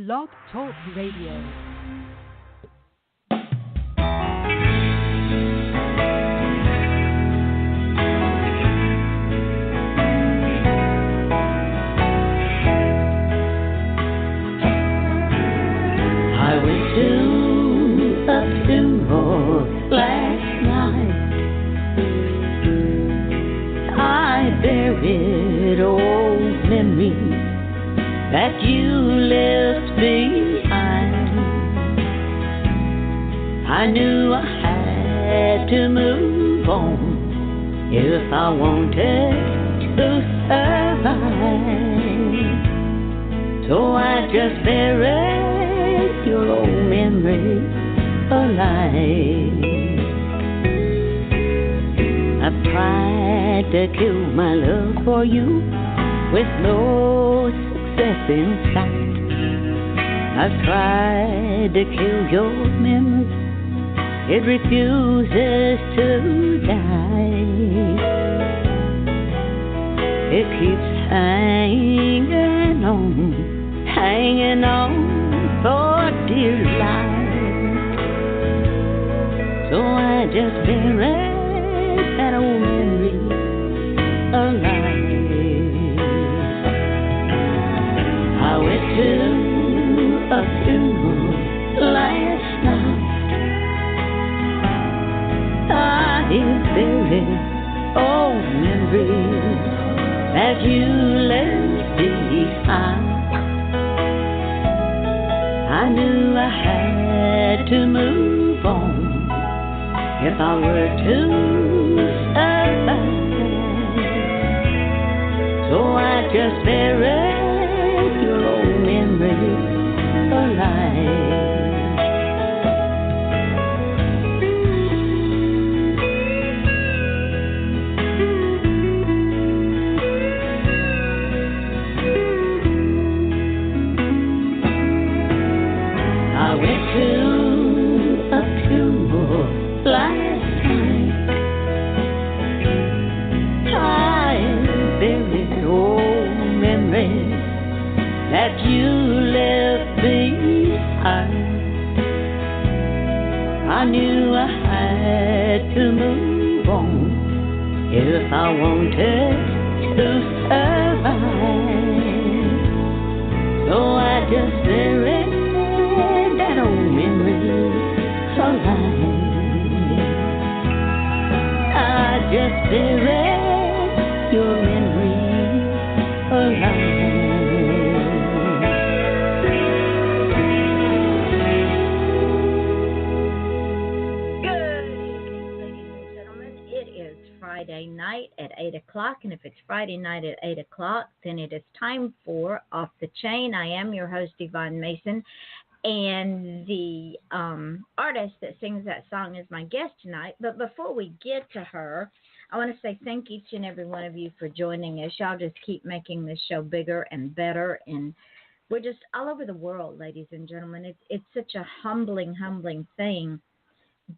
Blog Talk Radio. Last night I buried old memories that you left behind. I knew I had to move on if I wanted to survive. So I just buried your old memories alive. I've tried to kill my love for you with no success in sight. I've tried to kill your memory, it refuses to die. It keeps hanging on for dear life. So I just buried that old memory alive. I went to a funeral last night. I buried old memories that you left behind. I knew I had to move on if I were to survive. So I just buried your old memories alive. I went to a funeral last night. I buried old memories that you left behind. I knew I had to move on if I wanted to survive. So I just buried that old memory alive. I just buried your memory alive. Good evening, ladies and gentlemen. It is Friday night at 8 o'clock, and if it's Friday night at 8 o'clock, then it is time for Off the Chain. I am your host, Yvonne Mason, and the artist that sings that song is my guest tonight. But before we get to her, I want to say thank each and every one of you for joining us. Y'all just keep making this show bigger and better, and we're just all over the world, ladies and gentlemen. It's such a humbling thing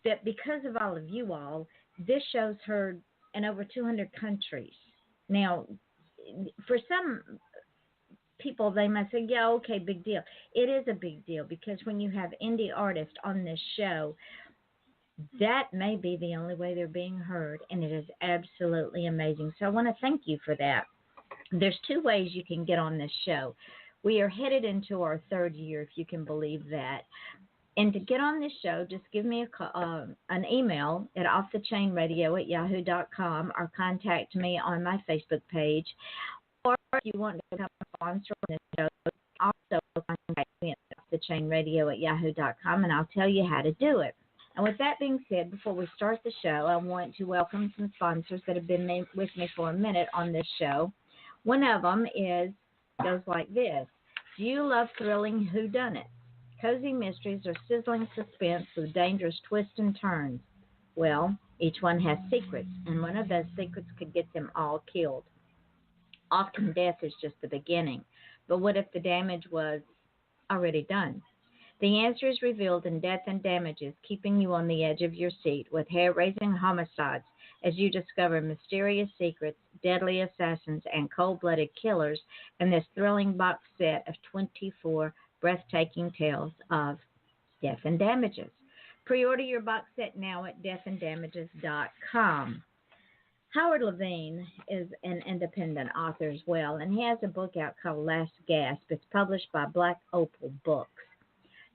that because of all of you all, this show's heard in over 200 countries. Now, for some people, they might say, yeah, okay, big deal. It is a big deal because when you have indie artists on this show, that may be the only way they're being heard, and it is absolutely amazing. So I want to thank you for that. There's two ways you can get on this show. We are headed into our third year, if you can believe that. And to get on this show, just give me an email at offthechainradio@yahoo.com or contact me on my Facebook page. Or if you want to become a sponsor on this show, also contact me at offthechainradio@yahoo.com, and I'll tell you how to do it. And with that being said, before we start the show, I want to welcome some sponsors that have been with me for a minute on this show. One of them goes like this. Do you love thrilling whodunit? Cozy mysteries or sizzling suspense with dangerous twists and turns. Well, each one has secrets, and one of those secrets could get them all killed. Often death is just the beginning, but what if the damage was already done? The answer is revealed in Death and Damages, keeping you on the edge of your seat with hair-raising homicides as you discover mysterious secrets, deadly assassins, and cold-blooded killers in this thrilling box set of 24 breathtaking tales of death and damages. Pre-order your box set now at deathanddamages.com. Howard Levine is an independent author as well, and he has a book out called Last Gasp. It's published by Black Opal Books.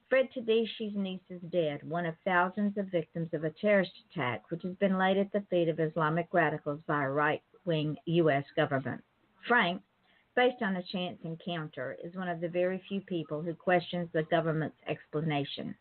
Fred Tadishi's niece is dead, one of thousands of victims of a terrorist attack which has been laid at the feet of Islamic radicals by a right-wing U.S. government. Frank, based on a chance encounter, is one of the very few people who questions the government's explanation.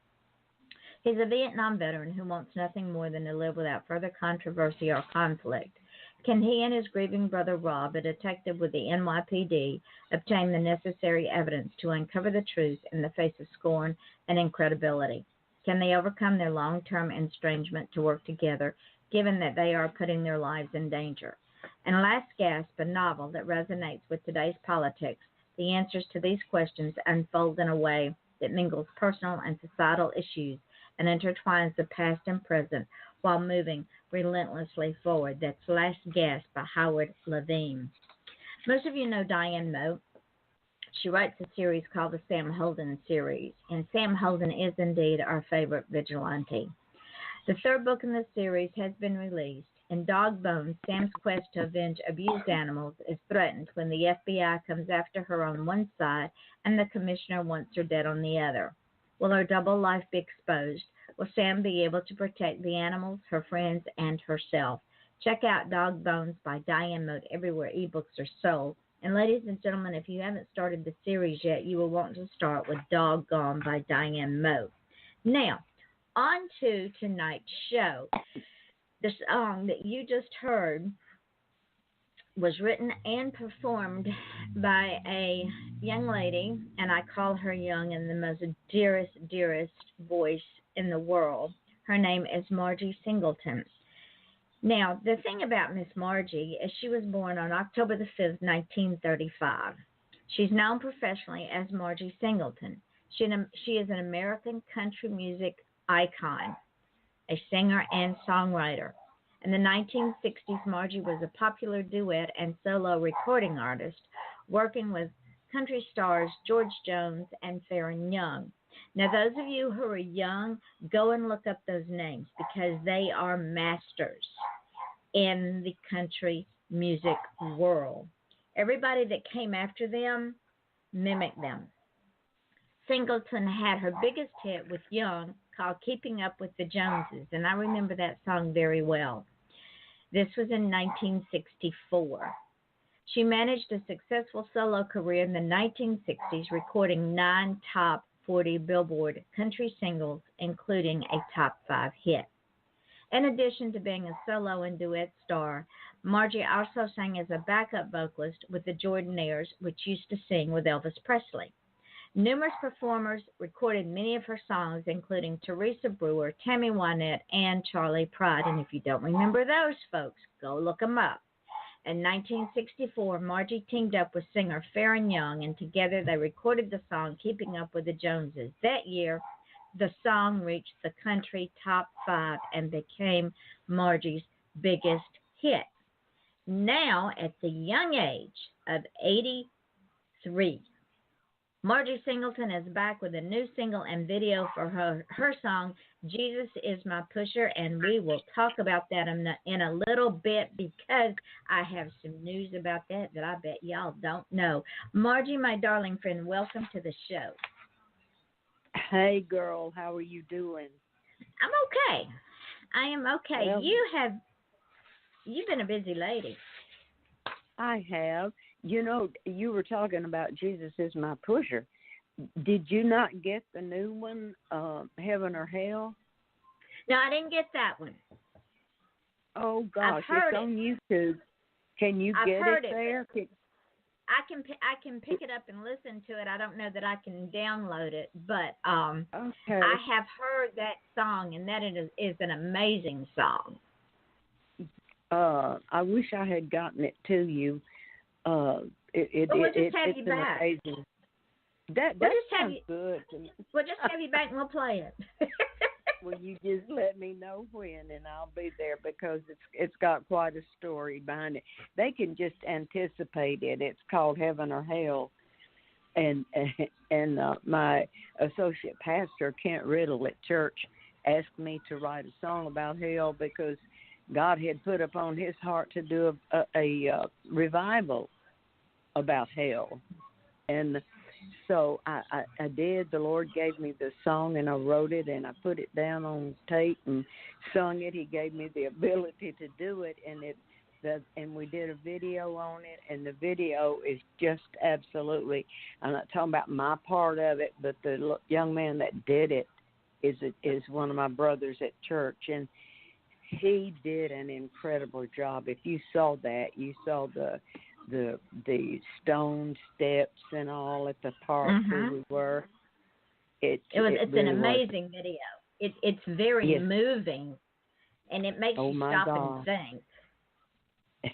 He's a Vietnam veteran who wants nothing more than to live without further controversy or conflict. Can he and his grieving brother Rob, a detective with the NYPD, obtain the necessary evidence to uncover the truth in the face of scorn and incredibility? Can they overcome their long-term estrangement to work together, given that they are putting their lives in danger? In Last Gasp, a novel that resonates with today's politics, the answers to these questions unfold in a way that mingles personal and societal issues and intertwines the past and present while moving relentlessly forward. That's Last Gasp by Howard Levine. Most of you know Diane Moe. She writes a series called the Sam Holden series, and Sam Holden is indeed our favorite vigilante. The third book in the series has been released. In Dog Bones, Sam's quest to avenge abused animals is threatened when the FBI comes after her on one side and the commissioner wants her dead on the other. Will her double life be exposed? Will Sam be able to protect the animals, her friends, and herself? Check out Dog Bones by Diane Moe everywhere ebooks are sold. And ladies and gentlemen, if you haven't started the series yet, you will want to start with Doggone by Diane Moe. Now, on to tonight's show. The song that you just heard was written and performed by a young lady, and I call her young in the most dearest voice in the world. Her name is Margie Singleton. Now, the thing about Miss Margie is she was born on October the 5th, 1935. She's known professionally as Margie Singleton. She is an American country music icon, a singer and songwriter. In the 1960s, Margie was a popular duet and solo recording artist, working with country stars George Jones and Faron Young. Now, those of you who are young, go and look up those names because they are masters in the country music world. Everybody that came after them mimicked them. Singleton had her biggest hit with Young called Keeping Up with the Joneses, and I remember that song very well. This was in 1964. She managed a successful solo career in the 1960s, recording 9 top 40 Billboard country singles, including a top 5 hit. In addition to being a solo and duet star, Margie also sang as a backup vocalist with the Jordanaires, which used to sing with Elvis Presley. Numerous performers recorded many of her songs, including Teresa Brewer, Tammy, Wynette, and Charley Pride. And if you don't remember those folks, go look them up. In 1964, Margie teamed up with singer Faron Young, and together they recorded the song Keeping Up with the Joneses. That year, the song reached the country top 5 and became Margie's biggest hit. Now, at the young age of 83, Margie Singleton is back with a new single and video for her song, Jesus Is My Pusher, and we will talk about that in a little bit because I have some news about that I bet y'all don't know. Margie, my darling friend, welcome to the show. Hey, girl, how are you doing? I'm okay. I am okay. Well, you've been a busy lady. I have. You know, you were talking about Jesus Is My Pusher. Did you not get the new one, Heaven or Hell? No, I didn't get that one. Oh, gosh, it's on YouTube. Can you get it there? I can pick it up and listen to it. I don't know that I can download it, but okay. I have heard that song, and that is an amazing song. I wish I had gotten it to you. We'll just have you back. Amazing. That sounds good. We'll just have you back and we'll play it. Well, you just let me know when, and I'll be there because it's got quite a story behind it. They can just anticipate it. It's called Heaven or Hell, and my associate pastor Kent Riddle at church asked me to write a song about hell because God had put upon his heart to do a revival about hell. And so I did. The Lord gave me the song, and I wrote it, and I put it down on tape and sung it. He gave me the ability to do it, and we did a video on it, and the video is just absolutely, I'm not talking about my part of it, but the young man that did it is one of my brothers at church, and he did an incredible job. If you saw that, you saw the stone steps and all at the park where we were. It's really an amazing was. video. It's very moving, and it makes you stop God. and think.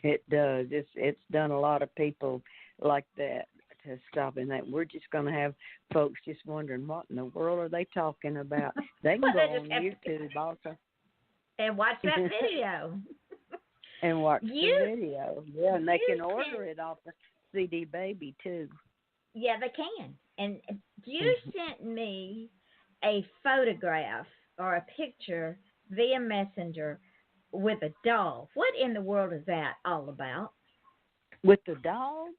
It does. It's done a lot of people like that to stop and think. We're just going to have folks just wondering what in the world are they talking about. They can go on YouTube also and watch that video. And watch the video. Yeah, and they can order it off the CD Baby, too. Yeah, they can. And you sent me a photograph or a picture via Messenger with a dog. What in the world is that all about? With the dog?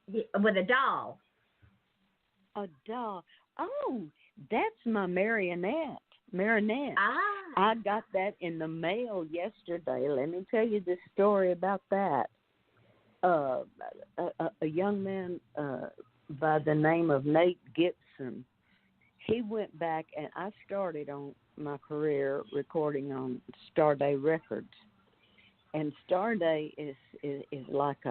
Yeah, with a doll. A dog. Oh, that's my Marinette. Ah. I got that in the mail yesterday. Let me tell you the story about that. A young man by the name of Nate Gibson, he went back, and I started on my career recording on Starday Records. And Starday is like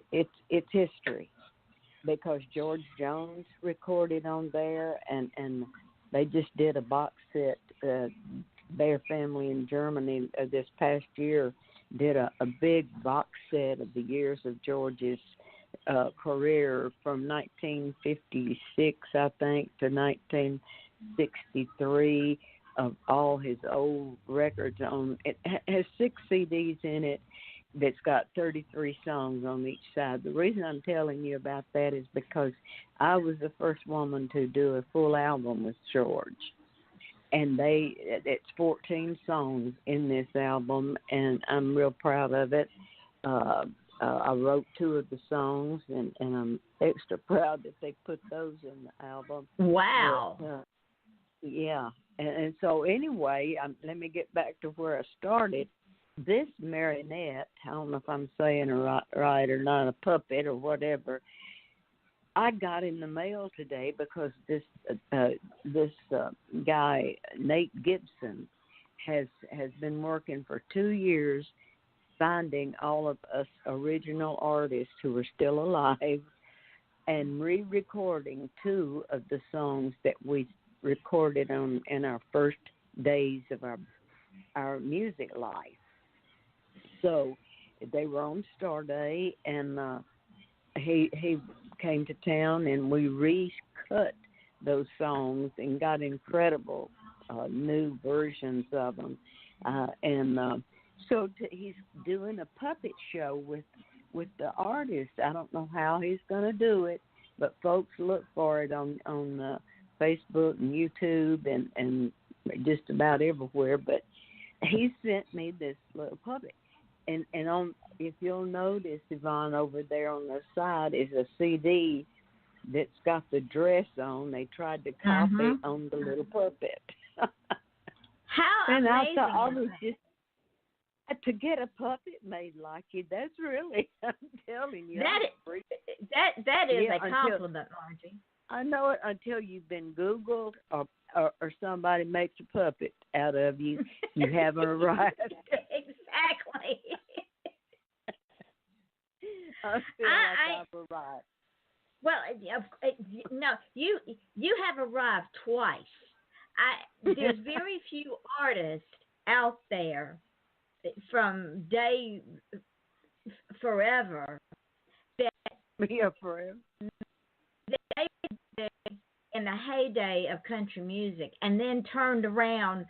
it's history, because George Jones recorded on there, and they just did a box set. Their family in Germany this past year did a big box set of the years of George's career from 1956, I think, to 1963, of all his old records. It has 6 CDs in it that's got 33 songs on each side. The reason I'm telling you about that is because I was the first woman to do a full album with George. And it's 14 songs in this album, and I'm real proud of it. I wrote 2 of the songs, and I'm extra proud that they put those in the album. Wow. But, yeah. And so anyway, let me get back to where I started. This Marinette, I don't know if I'm saying it right or not, a puppet or whatever, I got in the mail today because this guy, Nate Gibson, has been working for 2 years finding all of us original artists who are still alive and re-recording 2 of the songs that we recorded in our first days of our music life. So they were on Starday, and he came to town, and we recut those songs and got incredible new versions of them. So he's doing a puppet show with the artist. I don't know how he's going to do it, but folks look for it on Facebook and YouTube and just about everywhere. But he sent me this little puppet. And on, if you'll notice, Yvonne, over there on the side is a CD that's got the dress on. They tried to copy on the little puppet. How and amazing! I thought I was just to get a puppet made like you. That's really, I'm telling you. That is a compliment, Margie. I know it until you've been Googled or somebody makes a puppet out of you. You haven't arrived. Exactly. I feel like I've arrived. Well, no, you have arrived twice. There's very few artists out there from day forever that forever. They in the heyday of country music and then turned around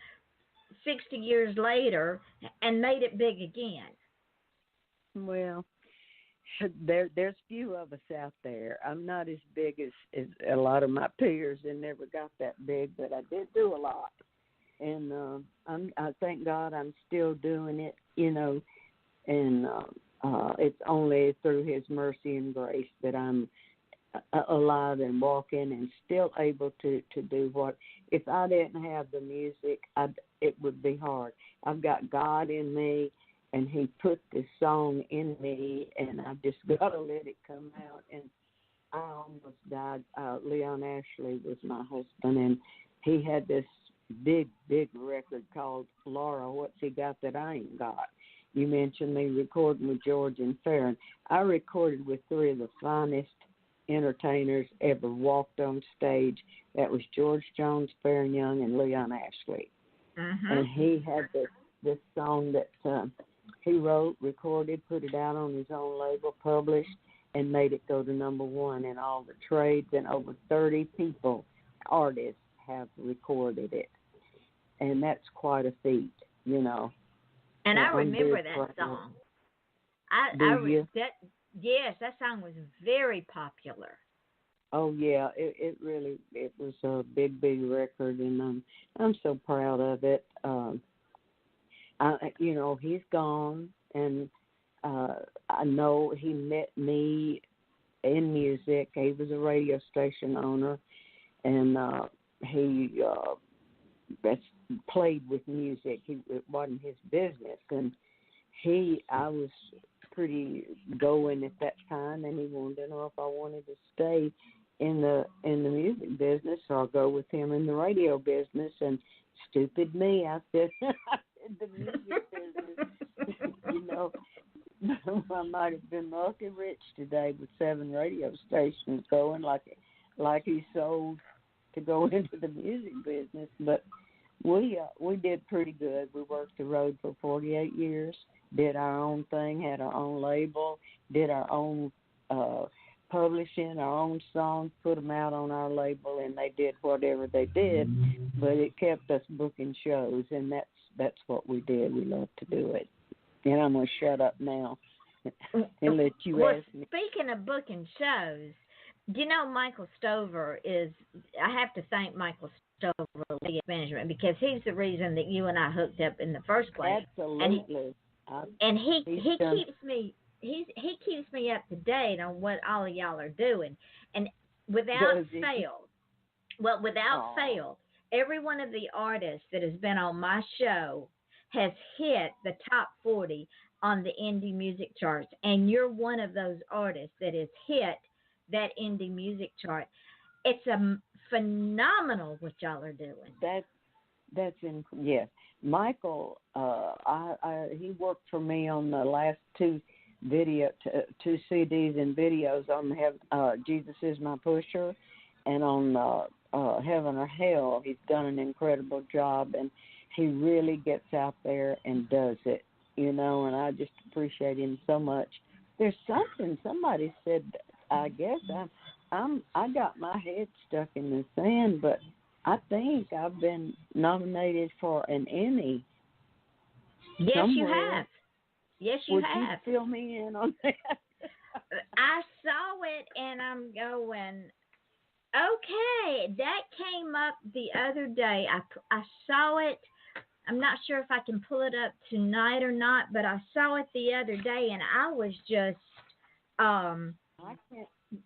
60 years later and made it big again. Well, There's few of us out there. I'm not as big as a lot of my peers, and never got that big, but I did do a lot. And I thank God I'm still doing it, and it's only through His mercy and grace that I'm alive and walking and still able to do what. If I didn't have the music, it would be hard. I've got God in me, and He put this song in me, and I've just got to let it come out. And I almost died. Leon Ashley was my husband, and he had this big record called Laura, What's He Got That I Ain't Got? You mentioned me recording with George and Faron. I recorded with three of the finest entertainers ever walked on stage. That was George Jones, Faron Young, and Leon Ashley. Mm-hmm. And he had this song that he wrote, recorded, put it out on his own label, published, and made it go to number one in all the trades, and over 30 people, artists, have recorded it. And that's quite a feat, And I remember that song. Yes, that song was very popular. Oh yeah, it was a big record, and I'm so proud of it. He's gone, and I know he met me in music. He was a radio station owner, and he played with music. It wasn't his business, and I was pretty going at that time, and he wanted to know if I wanted to stay in the music business or go with him in the radio business. And stupid me, I said the music business. I might have been lucky rich today with 7 radio stations going like he sold to go into the music business. But we did pretty good. We worked the road for 48 years, did our own thing, had our own label, did our own publishing, our own songs, put them out on our label, and they did whatever they did. But it kept us booking shows, and that's what we did. We love to do it. And I'm going to shut up now and let you ask me. Speaking of booking shows, Michael Stover I have to thank Michael Stover for management, because he's the reason that you and I hooked up in the first place. Absolutely. And he keeps me up to date on what all of y'all are doing. And without fail, every one of the artists that has been on my show has hit the top 40 on the indie music charts. And you're one of those artists that has hit that indie music chart. It's a phenomenal what y'all are doing. Yes. Michael, he worked for me on the last two CDs and videos on Jesus Is My Pusher, and on Heaven or Hell. He's done an incredible job, and he really gets out there and does it, and I just appreciate him so much. There's somebody said, I guess I got my head stuck in the sand, but I think I've been nominated for an Emmy. Yes, somewhere. You have. Yes, you have. Would you fill me in on that? I saw it, and I'm going, okay, that came up the other day. I saw it. I'm not sure if I can pull it up tonight or not, but I saw it the other day, and I was just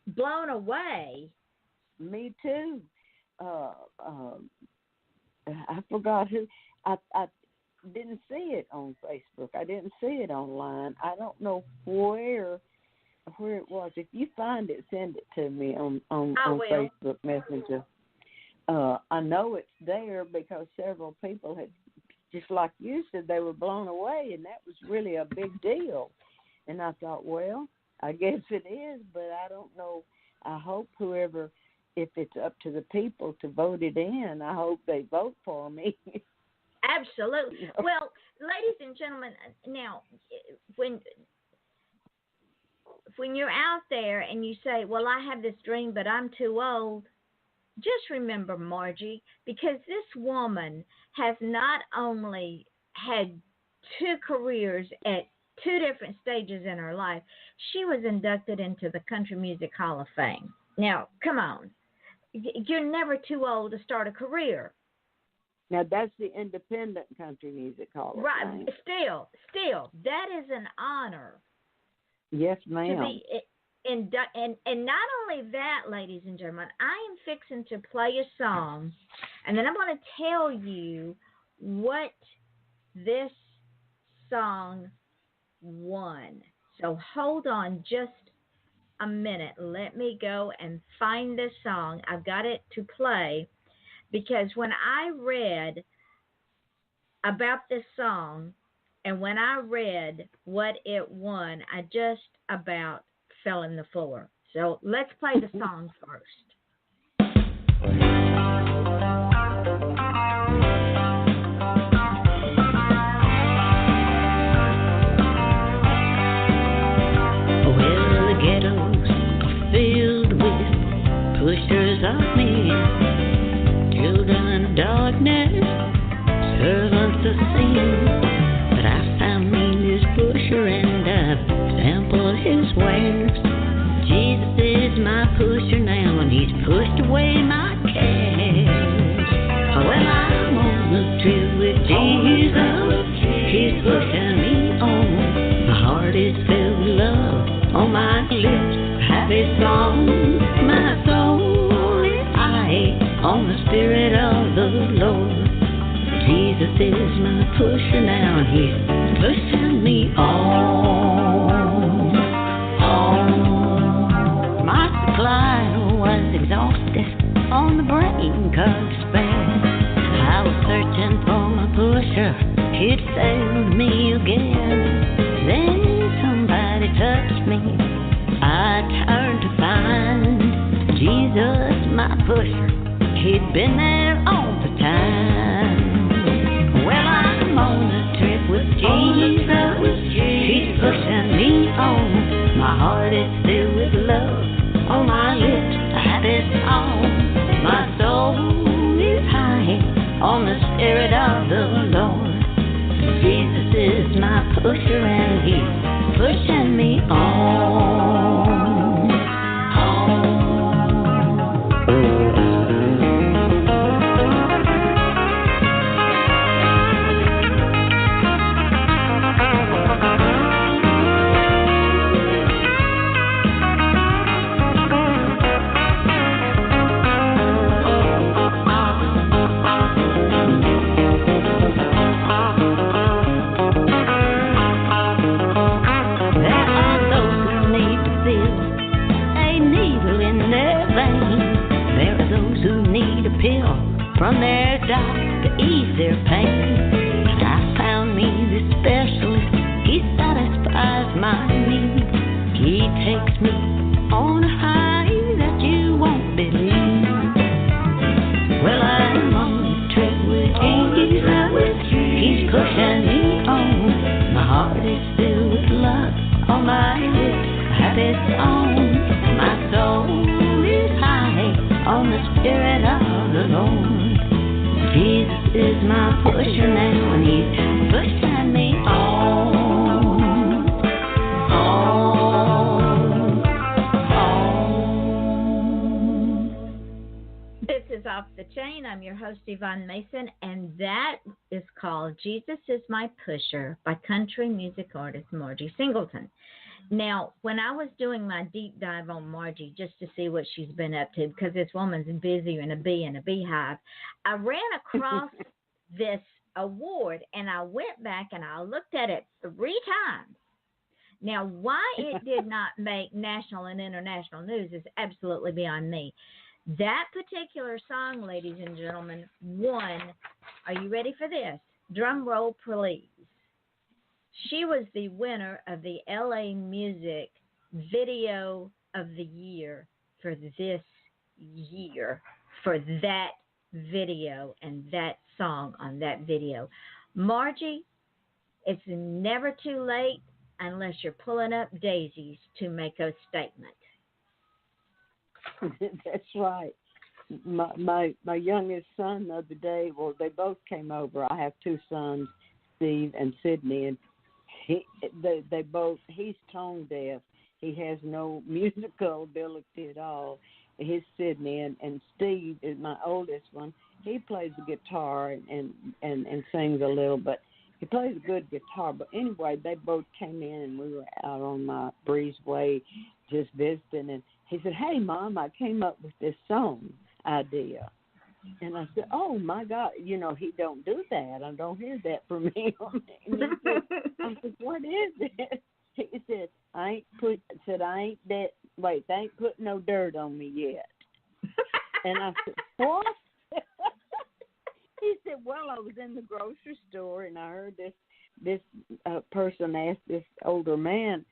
blown away. Me too. I forgot who. I didn't see it on Facebook. I didn't see it online. I don't know where it was. If you find it, send it to me on Facebook Messenger. I know it's there because several people had, just like you said, they were blown away, and that was really a big deal. And I thought, well, I guess it is, but I don't know. I hope whoever, if it's up to the people to vote it in, I hope they vote for me. Absolutely. Well, ladies and gentlemen, now, when you're out there and you say, well, I have this dream, but I'm too old, just remember Margie, because this woman has not only had 2 careers at two different stages in her life. She was inducted into the Country Music Hall of Fame. Now, come on. You're never too old to start a career. Now, that's the Independent Country Music Hall of Fame. Right. Still, that is an honor. Yes, ma'am. To be and not only that, ladies and gentlemen, I am fixing to play a song, and then I'm going to tell you what this song won. So hold on just a minute. Let me go and find this song. I've got it to play because when I read about this song and when I read what it won, I just about fell in the floor. So let's play the song first. Well, the ghettos are filled with pushers of men, children of darkness, servants of sin. But I found me this pusher and I've sampled his wares. Jesus is my pusher now and he's pushed away my cares. Well, I'm on the trip with Jesus, he's pushing me on. My heart is filled with love, on my lips happy song. My soul is high on the Spirit of the Lord. Jesus is my pusher now and he's pushing me on. My supply was exhausted, on the brink of despair. I was searching for my pusher, he'd failed me again. Then somebody touched me, I turned to find Jesus, my pusher, he'd been there all the time. Well, I'm on a trip with Jesus, he's pushing me on. My heart is filled with love, on my lips a happy song. My soul is high on the Spirit of the Lord. Jesus is my pusher and he's pushing me on. From their doc to ease their pain. I found me the specialist, he satisfies my needs. He takes me on a high that you won't believe. Well, I'm on a trip with Jesus, he's pushing me on. My heart is filled with love, on my lips a happy song. My soul is high on the Spirit of the Lord. Jesus is my pusher now and he's pushing me on. This is Off the Chain. I'm your host, Yvonne Mason, and that is called Jesus is My Pusher by country music artist Margie Singleton. Now, when I was doing my deep dive on Margie just to see what she's been up to, because this woman's busier than a bee in a beehive, I ran across this award, and I went back and I looked at it 3 times. Now, why it did not make national and international news is absolutely beyond me. That particular song, ladies and gentlemen, won, are you ready for this? Drum roll, please. She was the winner of the LA Music Video of the Year for this year, for that video and that song on that video. Margie, it's never too late unless you're pulling up daisies to make a statement. That's right. My youngest son the other day, well, they both came over. I have 2 sons, Steve and Sydney, and they both. He's tone deaf. He has no musical ability at all. He's Sydney, and Steve is my oldest one. He plays the guitar and sings a little, but he plays a good guitar. But anyway, they both came in, and we were out on my breezeway just visiting. And he said, "Hey, Mom, I came up with this song idea." And I said, "Oh, my God, he don't do that. I don't hear that from him." And I said, "What is it?" He said, they ain't put no dirt on me yet." And I said, "What?" He said, "Well, I was in the grocery store and I heard this person ask this older man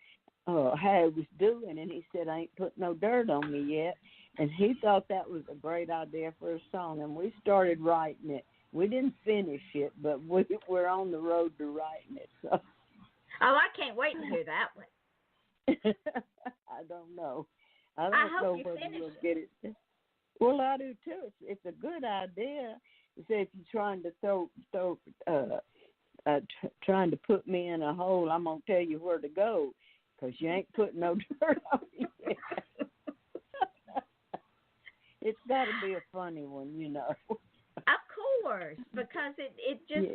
how he was doing, and he said, 'I ain't put no dirt on me yet.' And he thought that was a great idea for a song, and we started writing it. We didn't finish it, but we're on the road to writing it. So. Oh, I can't wait to hear that one. I don't know. I don't know whether you'll get it. Well, I do too. It's a good idea. You say if you're trying to trying to put me in a hole, I'm gonna tell you where to go, because you ain't putting no dirt on me yet. It's got to be a funny one, Of course, because it just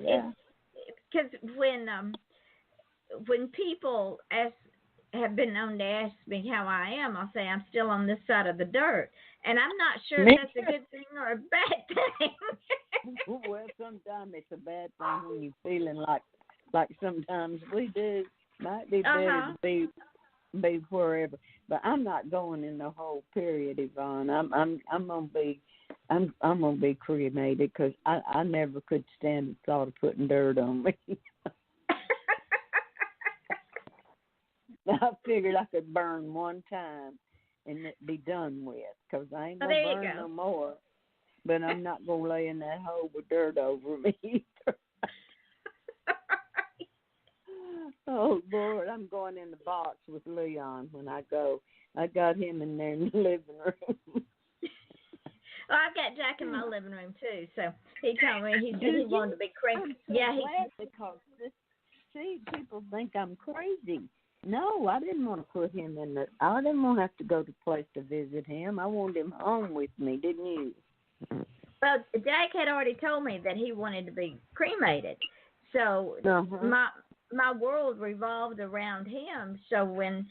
because when people have been known to ask me how I am, I'll say I'm still on this side of the dirt, and I'm not sure if that's a good thing or a bad thing. Well, sometimes it's a bad thing when you're feeling like sometimes we do. Might be better to be wherever, but I'm not going in the whole period, Yvonne. I'm gonna be cremated, because I never could stand the thought of putting dirt on me. I figured I could burn one time and it be done with, because I ain't gonna burn no more. But I'm not gonna lay in that hole with dirt over me either. Oh, Lord, I'm going in the box with Leon when I go. I got him in there in the living room. Well, I've got Jack in my living room, too, so he told me he wanted to be crazy. Because people think I'm crazy. No, I didn't want to put him in I didn't want to have to go to a place to visit him. I wanted him home with me, didn't you? Well, Jack had already told me that he wanted to be cremated, so my world revolved around him. So when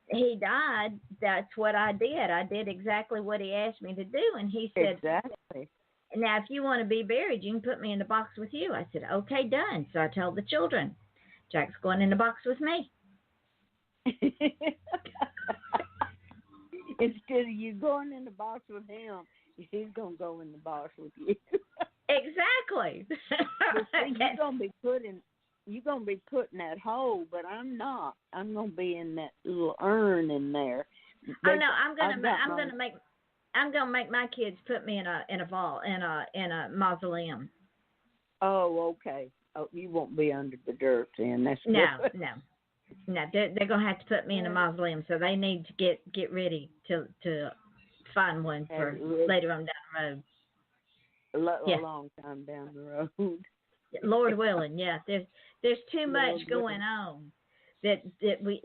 he died, that's what I did. I did exactly what he asked me to do, and he said, exactly. "Now, if you want to be buried, you can put me in the box with you." I said, "Okay, done." So I told the children, Jack's going in the box with me. Instead of you going in the box with him, he's going to go in the box with you. Exactly. You're gonna be put in that hole, but I'm not. I'm gonna be in that little urn in there. I'm gonna make my kids put me in a vault, in a mausoleum. Oh, okay. Oh, you won't be under the dirt then. That's good. No. They're gonna have to put me in a mausoleum, so they need to get ready to find one for later on down the road. A long time down the road. Lord willing, yeah. There's too much going on that we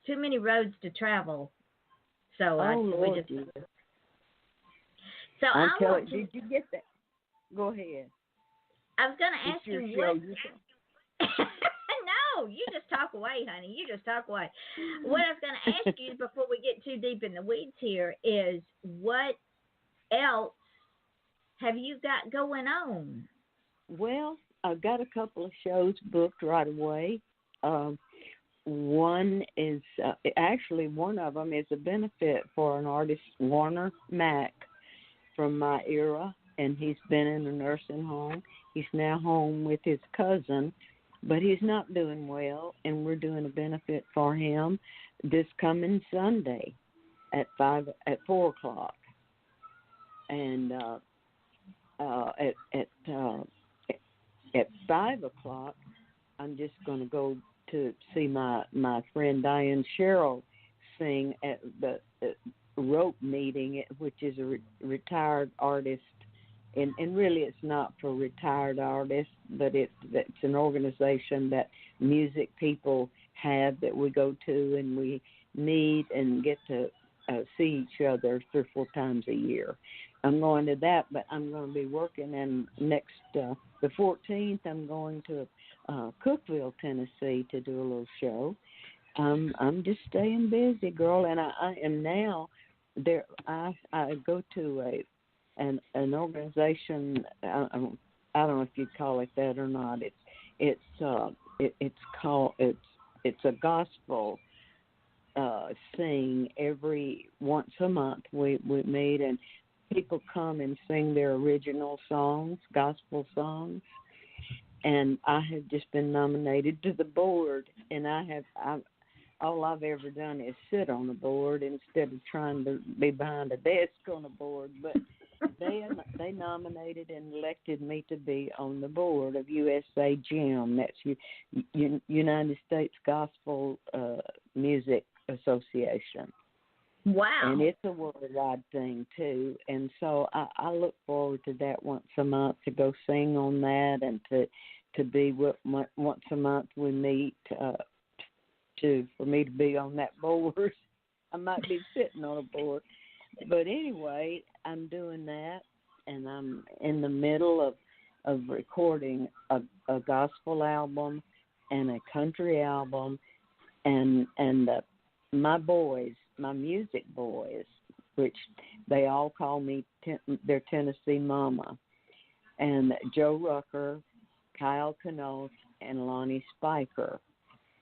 too many roads to travel. So we just. So did you get that? Go ahead. I was going to ask you what. No, you just talk away, honey. You just talk away. What I was going to ask you before we get too deep in the weeds here is, what else have you got going on? Well, I've got a couple of shows booked right away. One is actually, one of them is a benefit for an artist, Warner Mack, from my era, and he's been in a nursing home. He's now home with his cousin, but he's not doing well, and we're doing a benefit for him this coming Sunday at 4 o'clock, and at 5 o'clock, I'm just going to go to see my friend Diane Sherrill sing at the Rope meeting, which is a retired artist and really it's not for retired artists, but it's an organization that music people have that we go to and we meet and get to see each other 3 or 4 times a year. I'm going to that, but I'm going to be working in next the 14th. I'm going to Cookeville, Tennessee, to do a little show. I'm just staying busy, girl, and I am now there. I go to an organization. I don't know if you'd call it that or not. It's a gospel sing every once a month. We meet and people come and sing their original songs, gospel songs. And I have just been nominated to the board, and all I've ever done is sit on the board instead of trying to be behind a desk on a board. But they nominated and elected me to be on the board of USA GEM. That's United States Gospel Music Association. Wow. And it's a worldwide thing, too. And so I look forward to that once a month, to go sing on that, and to be once a month we meet for me to be on that board. I might be sitting on a board. But anyway, I'm doing that, and I'm in the middle of recording a gospel album and a country album, and my boys, my music boys, which they all call me their Tennessee mama, and Joe Rucker, Kyle Knoth, and Lonnie Spiker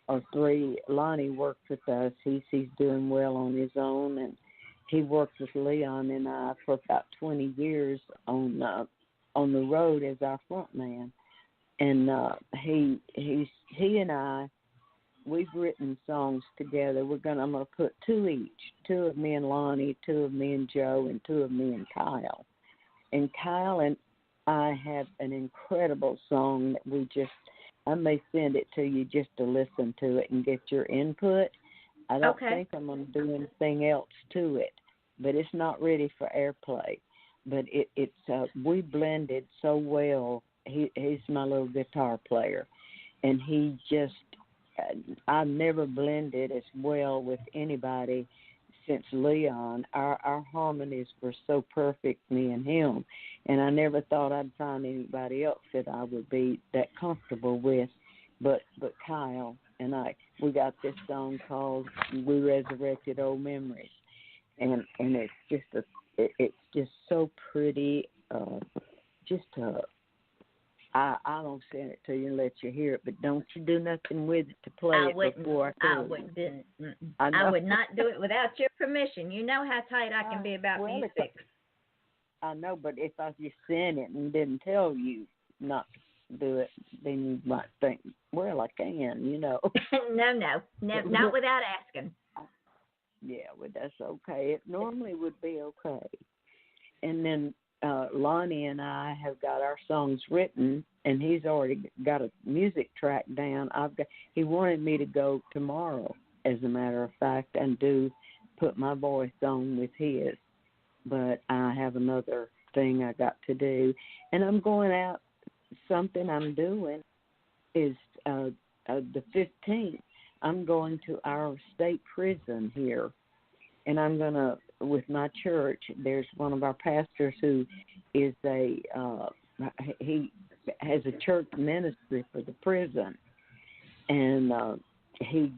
are 3. Lonnie worked with us. He's doing well on his own, and he worked with Leon and I for about 20 years on the road as our front man. And he and I, we've written songs together. I'm gonna put 2 each, 2 of me and Lonnie, 2 of me and Joe, and 2 of me and Kyle. And Kyle and I have an incredible song that I may send it to you just to listen to it and get your input. I don't think I'm going to do anything else to it, but it's not ready for airplay. But it's we blended so well. He's my little guitar player, and he just I've never blended as well with anybody since Leon. Our harmonies were so perfect, me and him, and I never thought I'd find anybody else that I would be that comfortable with. But Kyle and we got this song called "We Resurrected Old Memories," and it's just so pretty. I don't send it to you and let you hear it, but don't you do nothing with it to play it before I wouldn't. I would not do it without your permission. You know how tight I can be about music. I know, but if I just sent it and didn't tell you not to do it, then you might think, well, I can, you know. No, not without asking. Yeah, well, that's okay. It normally would be okay. And then Lonnie and I have got our songs written, and he's already got a music track down. He wanted me to go tomorrow, as a matter of fact, and put my voice on with his. But I have another thing I got to do, and I'm going out. Something I'm doing is the 15th. I'm going to our state prison here, and I'm going to, with my church, there's one of our pastors who is he has a church ministry for the prison, and he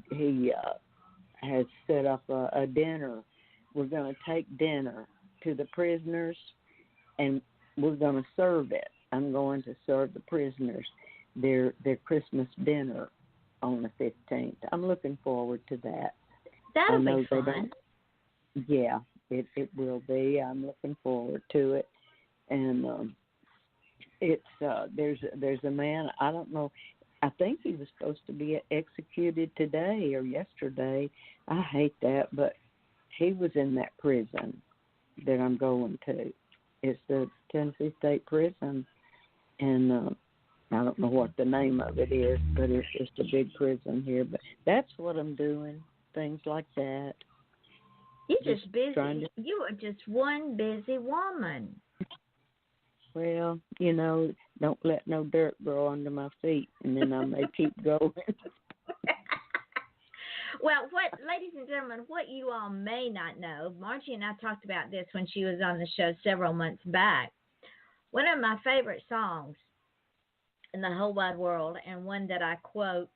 has set up a dinner. We're going to take dinner to the prisoners, and we're going to serve it. I'm going to serve the prisoners their Christmas dinner on the 15th. I'm looking forward to that. That'll be fun. Yeah, it will be. I'm looking forward to it. And there's a man, I don't know, I think he was supposed to be executed today or yesterday. I hate that, but he was in that prison that I'm going to. It's the Tennessee State Prison, and I don't know what the name of it is, but it's just a big prison here. But that's what I'm doing, things like that. You're just busy. You are just one busy woman. Well, don't let no dirt grow under my feet, and then I may keep going. Well, ladies and gentlemen, what you all may not know, Margie and I talked about this when she was on the show several months back. One of my favorite songs in the whole wide world, and one that I quote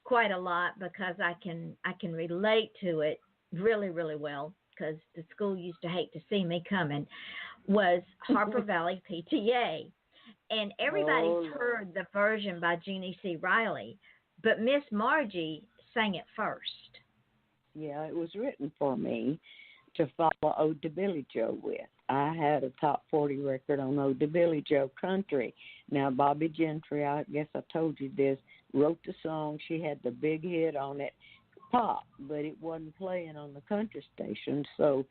quite a lot because I can relate to it really, really well, because the school used to hate to see me coming, was Harper Valley PTA. And everybody's heard the version by Jeannie C. Riley, but Miss Margie sang it first. Yeah, it was written for me to follow Ode to Billy Joe with. I had a top 40 record on Ode to Billy Joe Country. Now, Bobby Gentry, I guess I told you this, wrote the song. She had the big hit on it, pop, but it wasn't playing on the country station. So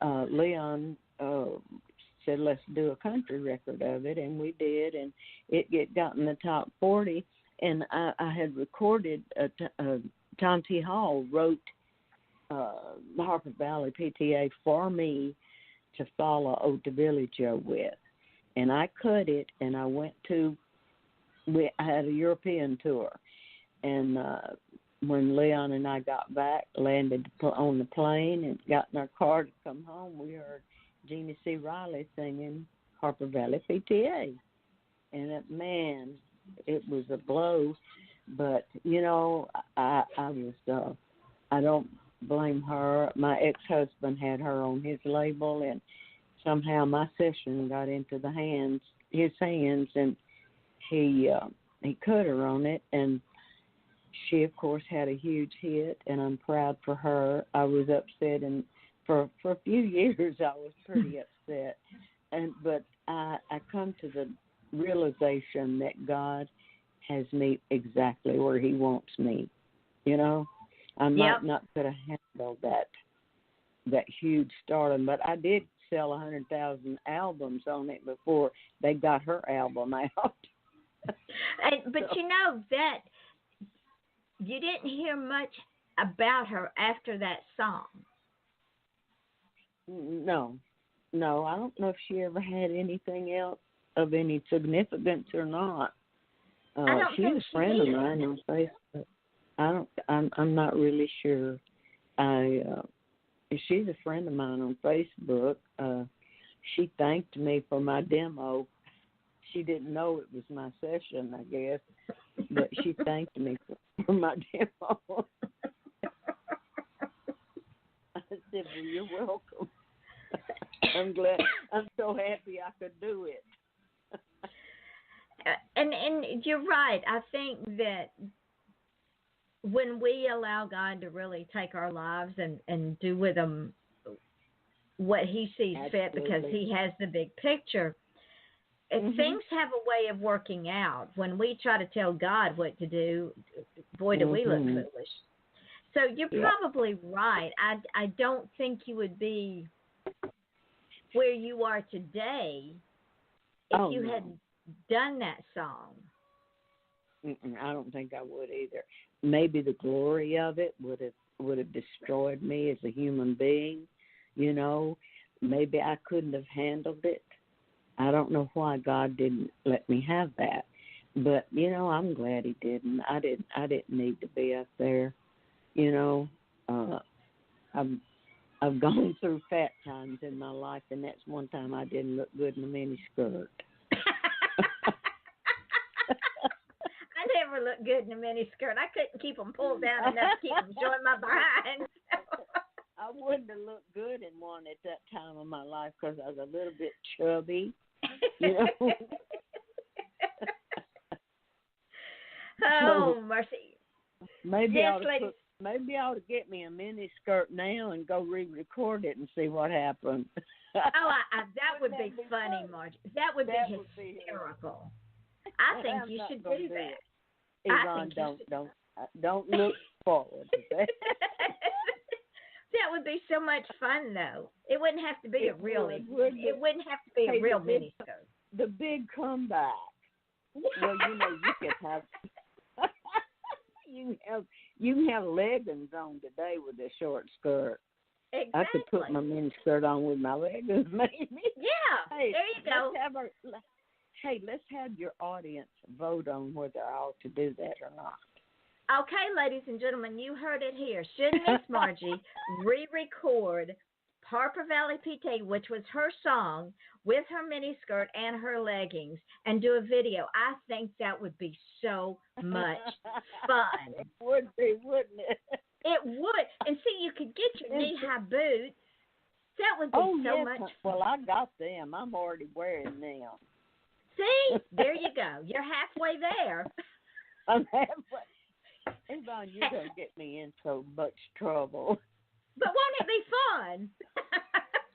Leon said, let's do a country record of it, and we did, and it got in the top 40. And I had recorded, Tom T. Hall wrote the Harper Valley PTA for me to follow Ode to Billy Joe with. And I cut it, and I went I had a European tour. And when Leon and I got back, landed on the plane and got in our car to come home, we heard Jeannie C. Riley singing Harper Valley PTA. And man, it was a blow. But, I don't blame her. My ex-husband had her on his label, and somehow my session got into his hands, and he cut her on it, and she, of course, had a huge hit, and I'm proud for her. I was upset, and for a few years I was pretty upset, but I come to the realization that God has me exactly where He wants me. I might not could have handled that huge stardom, but I did sell 100,000 albums on it before they got her album out. But that you didn't hear much about her after that song. No, I don't know if she ever had anything else of any significance or not. She's a friend of mine on Facebook. I'm not really sure. She's a friend of mine on Facebook. She thanked me for my demo. She didn't know it was my session, I guess, but she thanked me for my demo. I said, well, you're welcome. I'm so happy I could do it. And you're right. I think that when we allow God to really take our lives and do with them what He sees fit, because He has the big picture, things have a way of working out. When we try to tell God what to do, boy, do we look foolish. So you're probably right. I don't think you would be where you are today if you had done that song. I don't think I would either. Maybe the glory of it would have destroyed me as a human being. Maybe I couldn't have handled it. I don't know why God didn't let me have that, but I'm glad He didn't. I didn't need to be up there. I've gone through fat times in my life, and that's one time I didn't look good in a mini skirt. I never looked good in a mini skirt. I couldn't keep them pulled down enough to keep them showing my behind. I wouldn't have looked good in one at that time of my life because I was a little bit chubby. Oh, mercy. Maybe I ought to get me a mini skirt now and go re-record it and see what happens. That would be funny, Margie. That would be hysterical. I think you should do that. Yvonne, don't look forward to that. That would be so much fun, though. It wouldn't have to be it wouldn't have to be a real mini skirt. The big comeback. Well, you could have. You can have leggings on today with a short skirt. Exactly. I could put my miniskirt on with my leggings, maybe. Yeah, Hey, there you go. Let's have your audience vote on whether I ought to do that or not. Okay, ladies and gentlemen, you heard it here. Should Miss Margie re-record Harper Valley PT, which was her song, with her miniskirt and her leggings, and do a video? I think that would be so much fun. It would be, wouldn't it? It would. And see, you could get your knee-high boots. That would be so much fun. Well, I got them. I'm already wearing them. See? There you go. You're halfway there. I'm halfway. Yvonne, you're going to get me in so much trouble. But won't it be fun?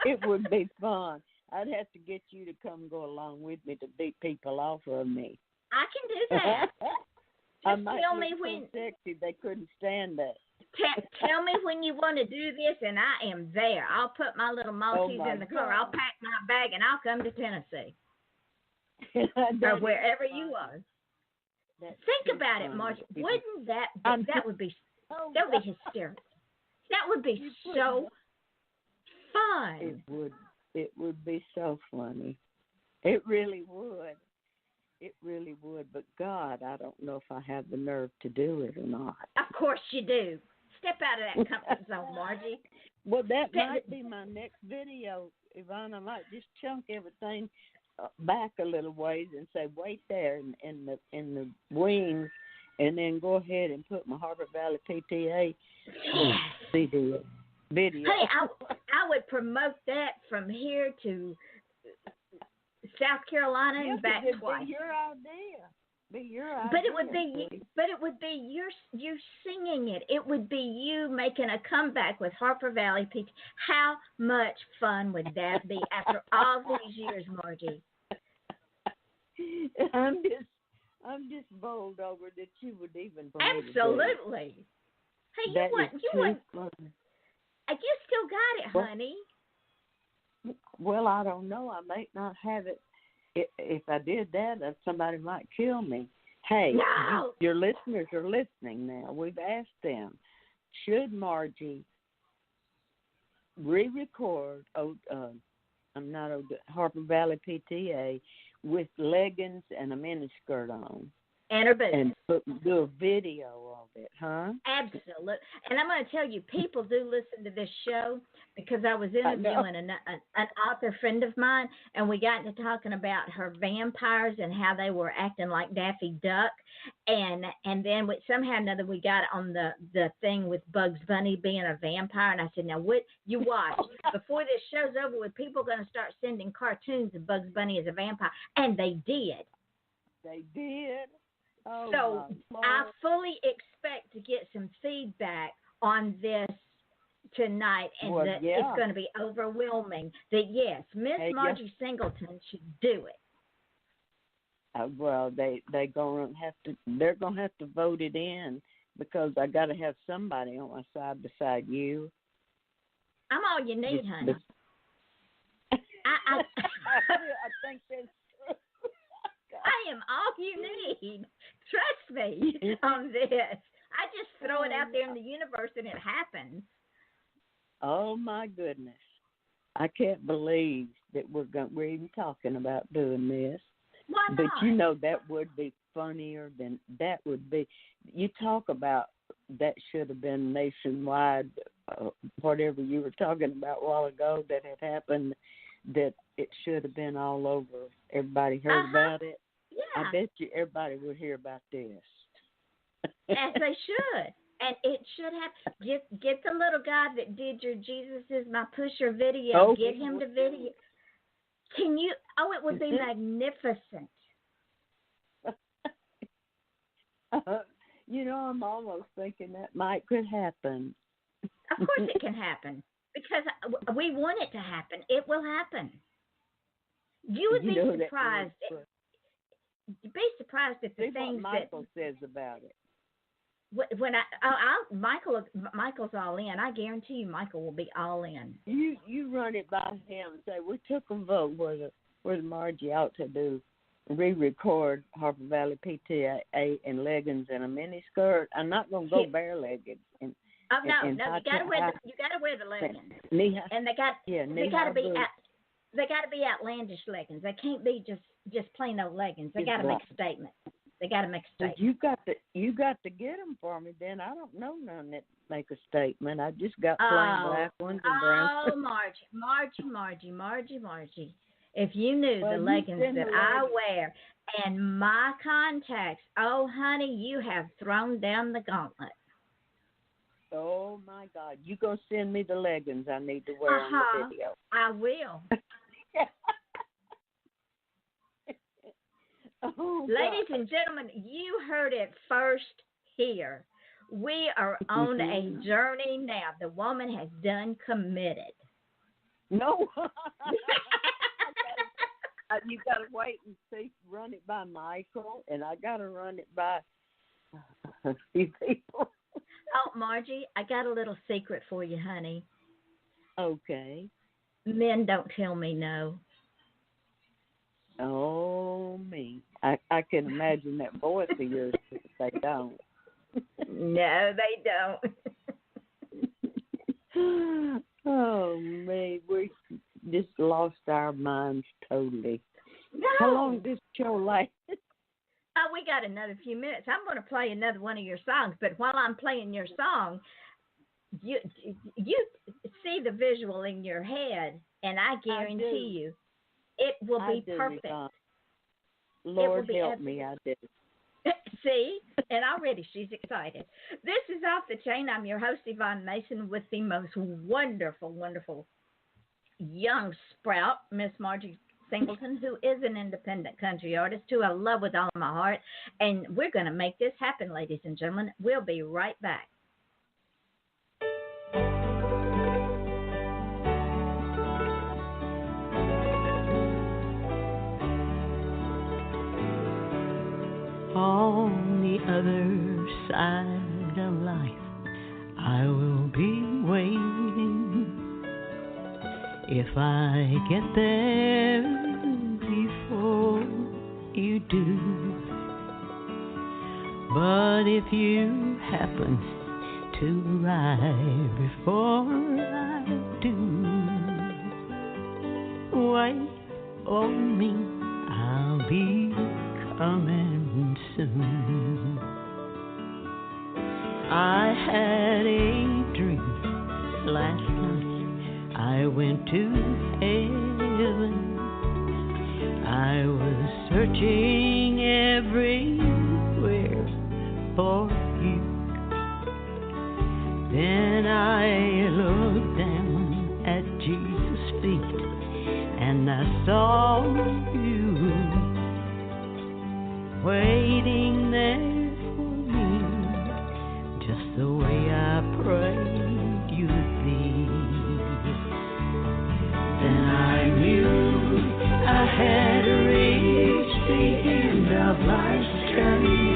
It would be fun. I'd have to get you to come go along with me to beat people off of me. I can do that. I Just might tell look me so when. sexy they couldn't stand that. Tell me when you want to do this, and I am there. I'll put my little Maltese in the car. I'll pack my bag, and I'll come to Tennessee or wherever you are. Think about it, Margie. Wouldn't that would be hysterical? That would be so fun. It would be so funny. It really would. It really would. But God, I don't know if I have the nerve to do it or not. Of course you do. Step out of that comfort zone, Margie. Well, that might be my next video, Yvonne. I might just chunk everything back a little ways and say, wait there in the wings, and then go ahead and put my Harper Valley PTA video. Hey, I would promote that from here to South Carolina and back twice. Be your idea. But it would be you singing it. It would be you making a comeback with Harper Valley PT. How much fun would that be after all these years, Margie? I'm just bowled over that you would even believe it. Absolutely. Hey, you want you still got it, honey. Well, I don't know. I might not have it. If I did that, somebody might kill me. Hey, no. Your listeners are listening now. We've asked them, should Margie re-record Harper Valley PTA with leggings and a miniskirt on? And her boots. And do a video of it, huh? Absolutely. And I'm going to tell you, people do listen to this show because I was interviewing an author friend of mine, and we got into talking about her vampires and how they were acting like Daffy Duck. And then somehow or another we got on the thing with Bugs Bunny being a vampire. And I said, now, what you watch. Before this show's over with, people are going to start sending cartoons of Bugs Bunny as a vampire. And they did. They did. Oh, so I fully expect to get some feedback on this tonight, and it's going to be overwhelming. That yes, Miss Margie Singleton should do it. Well, they're gonna have to vote it in because I got to have somebody on my side beside you. I'm all you need, honey. I think that's. I am all you need. Trust me on this. I just throw it out there in the universe and it happens. Oh my goodness! I can't believe that we're even talking about doing this. Why not? But you know that would be funnier than that would be. You talk about that should have been nationwide. Whatever you were talking about a while ago that had happened, that it should have been all over. Everybody heard about it. Yeah. I bet you everybody would hear about this. As they should. And it should have. Get the little guy that did your Jesus is My Pusher video. Oh, get him to video. Can you? Oh, it would be magnificent. I'm almost thinking that could happen. Of course it can happen. Because we want it to happen. It will happen. You would be surprised. You'd be surprised at the things what Michael says about it. When Michael's all in. I guarantee you, Michael will be all in. You run it by him and say we took a vote whether Margie ought to re-record Harper Valley PTA in leggings and a mini skirt. I'm not going to go bare-legged Oh no, you gotta wear the leggings, and they gotta be outlandish leggings. They can't be just plain old leggings. They gotta make a statement. You got to get them for me. Then I don't know none that make a statement. I just got plain black ones and brown. Oh, Margie. If you knew the leggings that I wear and my contacts, oh honey, you have thrown down the gauntlet. Oh my God! You go send me the leggings I need to wear on the video. I will. Ladies and gentlemen, you heard it first here. We are on a journey now. The woman has done committed. No. You got to wait and see. Run it by Michael, and I got to run it by a few people. Oh, Margie, I got a little secret for you, honey. Okay. Men don't tell me no. Oh, me. I can imagine that voice of yours if they don't. No, they don't. Oh, me. We just lost our minds totally. No. How long did this show last? Oh, we got another few minutes. I'm going to play another one of your songs, but while I'm playing your song, you see the visual in your head, and I guarantee you it will be perfect. Lord help me, I do. See? And already she's excited. This is Off the Chain. I'm your host, Yvonne Mason, with the most wonderful, wonderful young sprout, Miss Margie Singleton, who is an independent country artist who I love with all my heart. And we're going to make this happen, ladies and gentlemen. We'll be right back. On the other side of life, I will be waiting. If I get there before you do, but if you happen to arrive before I do, wait on me, I'll be coming soon. I had a dream last night. I went to heaven. I was searching everywhere for you. Then I looked down at Jesus' feet and I saw you waiting there for me, just the way I prayed you'd be. Then I knew I had reached the end of life's journey.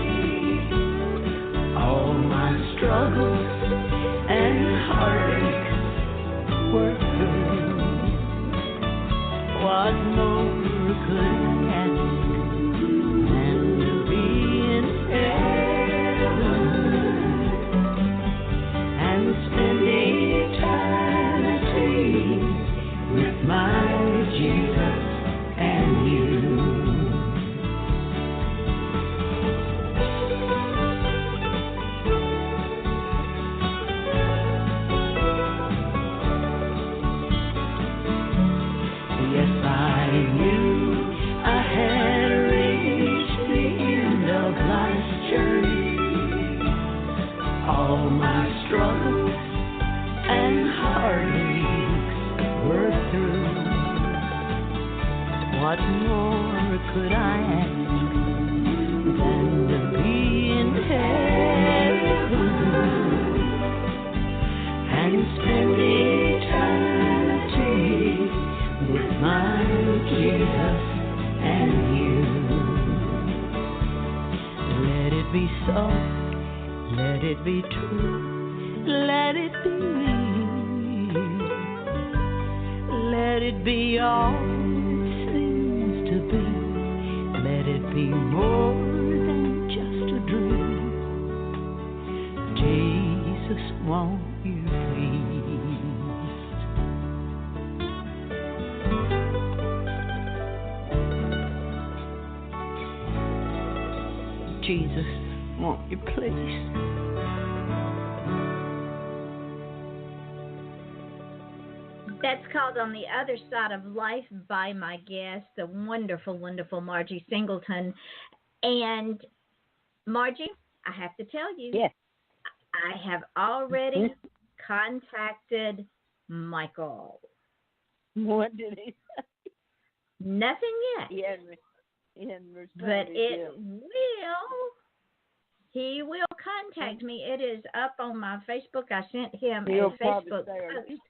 All my struggles and heartaches were through. What more could I ask than to be in heaven and spend eternity with my Jesus and you. Yes, I knew I had reached the end of life's journey. All my struggles and heartaches were through. What more could I ask than to be in heaven and spend eternity with my Jesus and you? Let it be so, let it be true, let it be me. Let it be all it seems to be. Let it be more than just a dream. Jesus won't Jesus, won't you please? That's called On the Other Side of Life by my guest, the wonderful, wonderful Margie Singleton. And Margie, I have to tell you, Yes. I have already contacted Michael. What did he say? Nothing yet. He hadn't but he will contact me. It is up on my Facebook. I sent him He'll a Facebook post.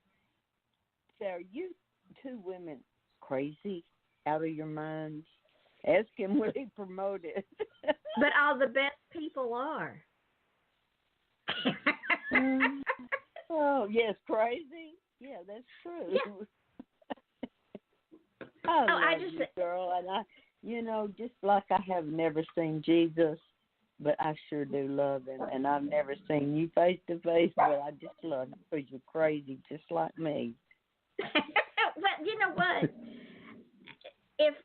Are you two women crazy, out of your minds? Ask him, will he promote it? But all the best people are. Oh, yes, crazy. Yeah, that's true. Yeah. I love you, girl, and just like I have never seen Jesus, but I sure do love him, and I've never seen you face to face, but I just love you because you're crazy, just like me. Well, you know what? If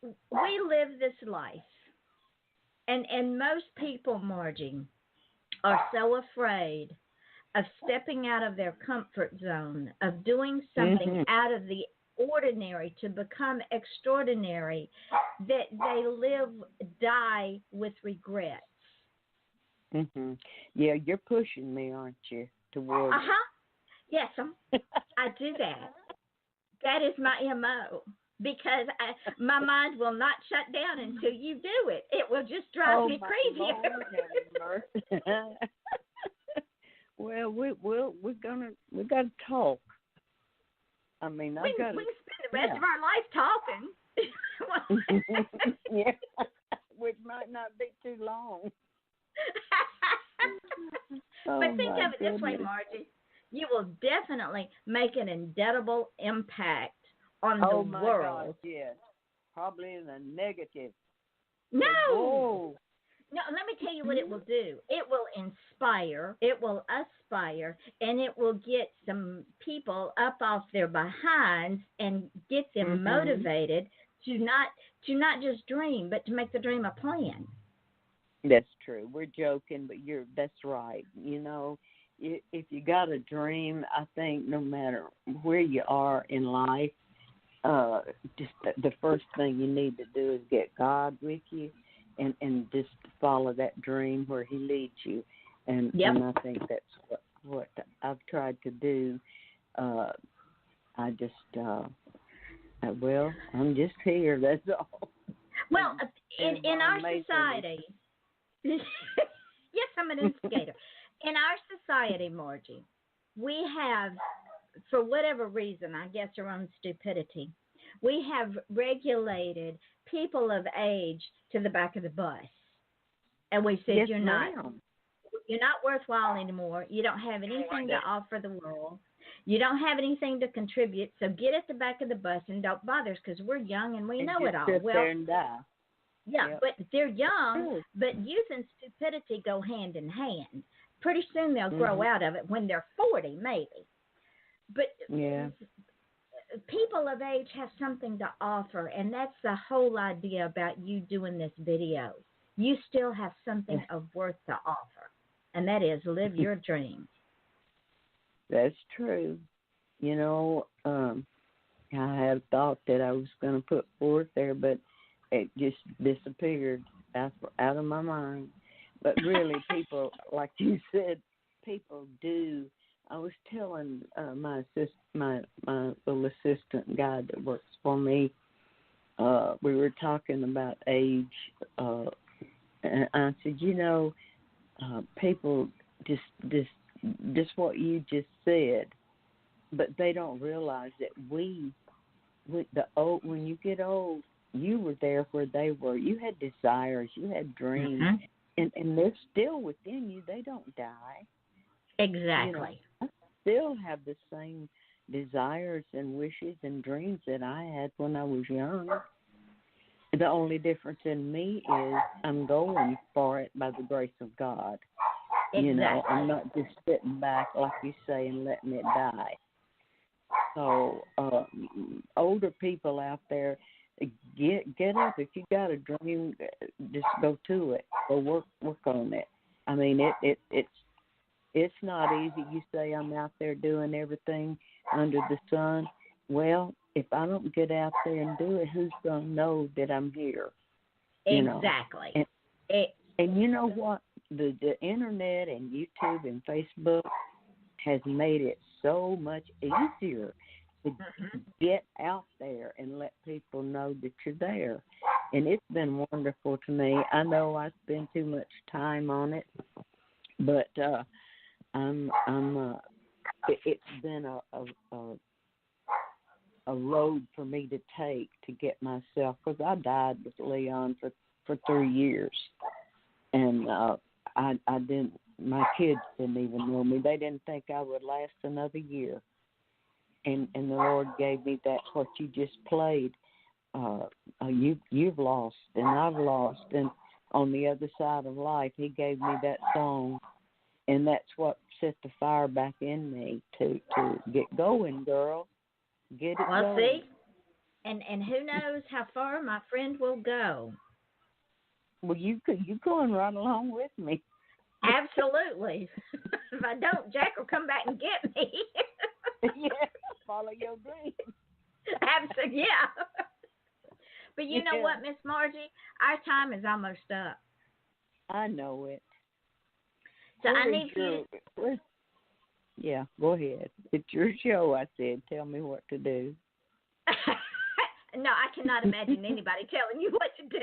we live this life, and most people, Margie, are so afraid of stepping out of their comfort zone, of doing something out of the ordinary to become extraordinary, that they die with regrets. Yeah, you're pushing me, aren't you, towards... Yes, I do that. That is my MO, because my mind will not shut down until you do it. It will just drive me crazy. Well, we got to talk. I mean, we can spend the rest of our life talking. Yeah, which might not be too long. But think of it this way, Margie. You will definitely make an indelible impact on the world. Gosh, yes. Probably in the negative. No, let me tell you what it will do. It will inspire, it will aspire, and it will get some people up off their behinds and get them motivated to not just dream, but to make the dream a plan. That's true. We're joking, but that's right. If you got a dream, I think no matter where you are in life, just the first thing you need to do is get God with you, and just follow that dream where He leads you. And I think that's what I've tried to do. I'm just here. That's all. Well, in our society, yes, I'm an instigator. In our society, Margie, we have, for whatever reason, I guess our own stupidity, we have regulated people of age to the back of the bus. And we said, yes, you're not worthwhile anymore. You don't have anything to offer the world. You don't have anything to contribute. So get at the back of the bus and don't bother us because we're young and we know it all. Sit there and die. Yeah, yep. But they're young, but youth and stupidity go hand in hand. Pretty soon they'll grow out of it when they're 40, maybe. But people of age have something to offer, and that's the whole idea about you doing this video. You still have something of worth to offer, and that is live your dream. That's true. I had thought that I was going to put forth there, but it just disappeared out of my mind. But really, people, like you said, people do. I was telling my little assistant guy that works for me, we were talking about age, and I said, people just what you just said, but they don't realize that when you get old, you were there where they were. You had desires, you had dreams. And they're still within you. They don't die. Exactly. I still have the same desires and wishes and dreams that I had when I was young. The only difference in me is I'm going for it by the grace of God. Exactly. I'm not just sitting back, like you say, and letting it die. So older people out there, get up. If you got a dream, just go to it. Go work on it. I mean, it's not easy. You say I'm out there doing everything under the sun. Well, if I don't get out there and do it, who's gonna know that I'm here? Exactly. And you know what? The internet and YouTube and Facebook has made it so much easier to get out there and let people know that you're there. And it's been wonderful to me. I know I spend too much time on it, but it's been a road for me to take to get myself, because I died with Leon for 3 years, and I didn't. My kids didn't even know me. They didn't think I would last another year, and the Lord gave me that what you just played. You've lost, and I've lost, and on the other side of life, He gave me that song, and that's what set the fire back in me to get going, girl. Get it going. Well, see, and who knows how far my friend will go. Well, you going right along with me. Absolutely. If I don't, Jack will come back and get me. Yeah, follow your dreams. Absolutely, yeah. But you know what, Miss Margie? Our time is almost up. I know it. So I need you. Yeah, go ahead. It's your show, I said. Tell me what to do. No, I cannot imagine anybody telling you what to do.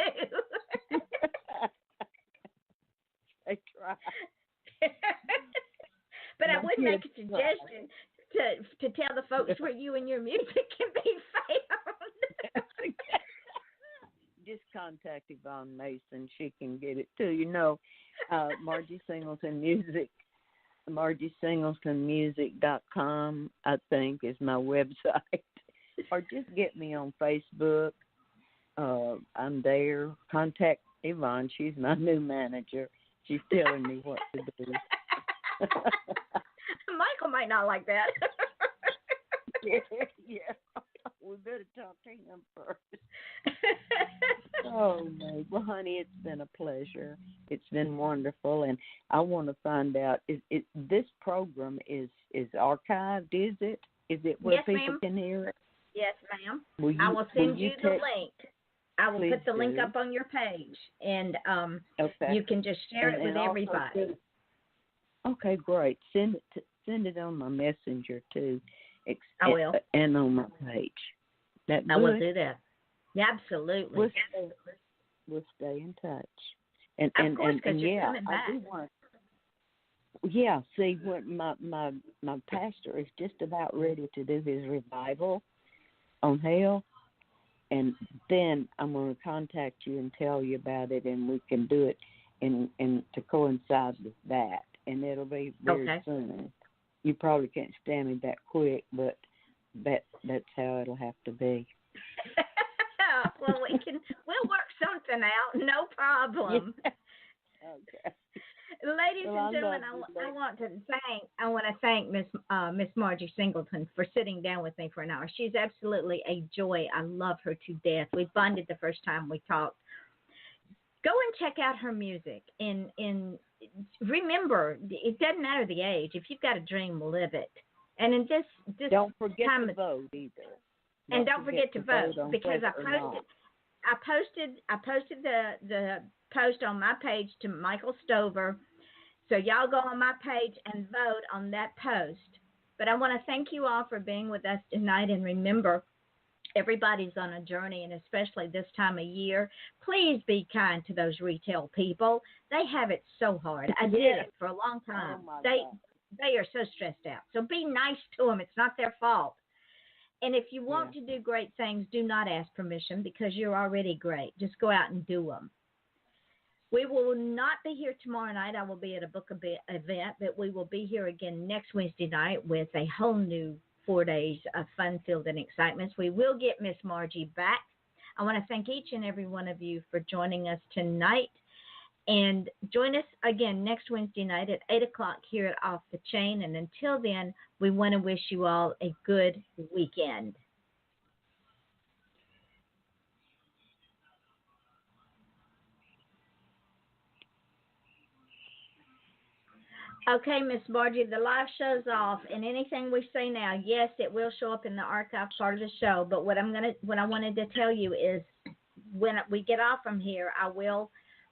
I try. But I would make a suggestion to tell the folks where you and your music can be found. Just contact Yvonne Mason. She can get it to you. Margie Singleton Music. MargieSingletonMusic.com, I think, is my website. Or just get me on Facebook. I'm there. Contact Yvonne. She's my new manager. She's telling me what to do. Michael might not like that. Yeah. We better talk to him first. Oh, no. Well, honey, it's been a pleasure. It's been wonderful, and I want to find out, this program is archived, is it? Is it where people can hear it? Yes, ma'am. I will send you the link. I will put the link do. up on your page, and okay. You can just share it with everybody. Okay, great. Send it on my messenger, too. I will. And on my page. I will do that. Yeah, absolutely. We'll stay in touch. And of course, because you're yeah, coming back. I do want. Yeah, see, what my pastor is just about ready to do his revival on Hell, and then I'm going to contact you and tell you about it, and we can do it and to coincide with that, and it'll be very soon. You probably can't stand me that quick, but that's how it'll have to be. Well, we'll work something out. No problem. Yeah. Okay. Ladies and gentlemen, I want to thank Miss Margie Singleton for sitting down with me for an hour. She's absolutely a joy. I love her to death. We bonded the first time we talked. Go and check out her music. And remember, it doesn't matter the age. If you've got a dream, live it. And in this don't forget time to vote either. And don't forget to vote, because I posted the post on my page to Michael Stover. So y'all go on my page and vote on that post. But I want to thank you all for being with us tonight. And remember, everybody's on a journey, and especially this time of year, please be kind to those retail people. They have it so hard. I did it for a long time. Oh they are so stressed out. So be nice to them. It's not their fault. And if you want to do great things, do not ask permission, because you're already great. Just go out and do them. We will not be here tomorrow night. I will be at a book event, but we will be here again next Wednesday night with a whole new 4 days of fun-filled and excitements. We will get Miss Margie back. I want to thank each and every one of you for joining us tonight. And join us again next Wednesday night at 8 o'clock here at Off the Chain. And until then, we want to wish you all a good weekend. Okay, Miss Margie, the live show's off, and anything we say now, yes, it will show up in the archive part of the show. But what I wanted to tell you is, when we get off from here,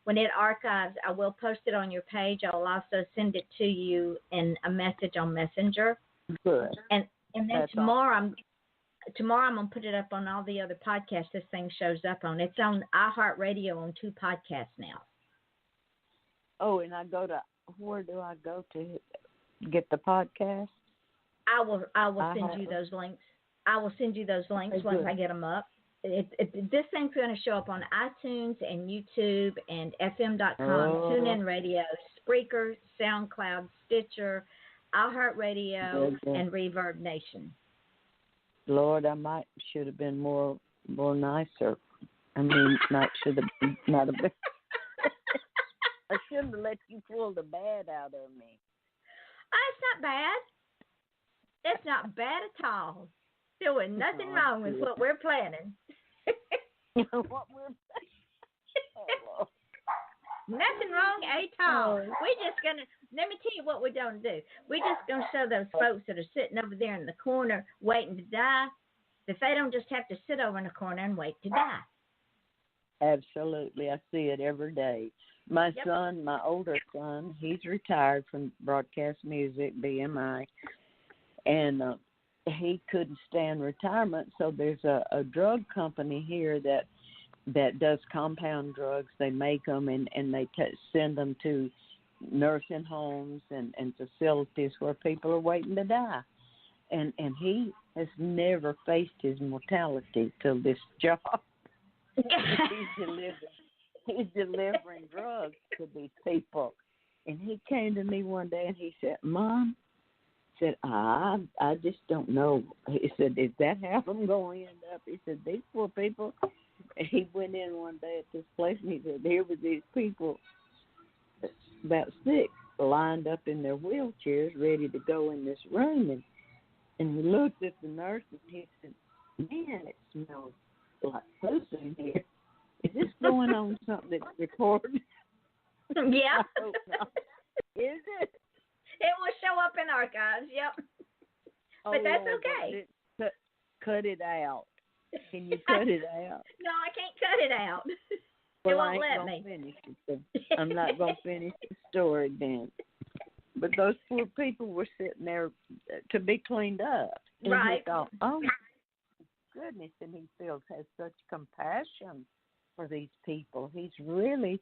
when it archives, I will post it on your page. I will also send it to you in a message on Messenger. Good. And then That's tomorrow I'm gonna put it up on all the other podcasts this thing shows up on. It's on iHeartRadio on 2 podcasts now. Oh, and where do I go to get the podcast? I will send you those links. I will send you those links once I get them up. This thing's going to show up on iTunes and YouTube and FM.com, TuneIn Radio, Spreaker, SoundCloud, Stitcher, iHeartRadio, and Reverb Nation. Lord, I should have been more nicer. I mean, not have been. I shouldn't have let you pull the bad out of me. It's not bad. It's not bad at all. There was nothing wrong with what we're planning. What we're oh, nothing wrong at all. We're just gonna let me tell you what we're gonna do. We're just gonna show those folks that are sitting over there in the corner waiting to die that they don't just have to sit over in the corner and wait to die. Absolutely, I see it every day. My son, my older son, he's retired from broadcast music, BMI, and he couldn't stand retirement. So there's a drug company here that does compound drugs. They make them and they send them to nursing homes and facilities where people are waiting to die. And he has never faced his mortality till this job. He's delivering drugs to these people. And he came to me one day and he said, Mom, I just don't know. He said, is that how I'm going to end up? He said, these poor people. He went in one day at this place and he said, here were these people, about 6, lined up in their wheelchairs ready to go in this room. And he looked at the nurse and he said, man, it smells like pussy in here. Is this going on something that's recorded? Yeah. Is it? It will show up in archives, yep. But that's okay. Cut it out. Can you cut it out? No, I can't cut it out. Well, it won't let me. Finish it. I'm not going to finish the story then. But those poor people were sitting there to be cleaned up. And right. He thought, oh, goodness, and he has such compassion for these people. He's really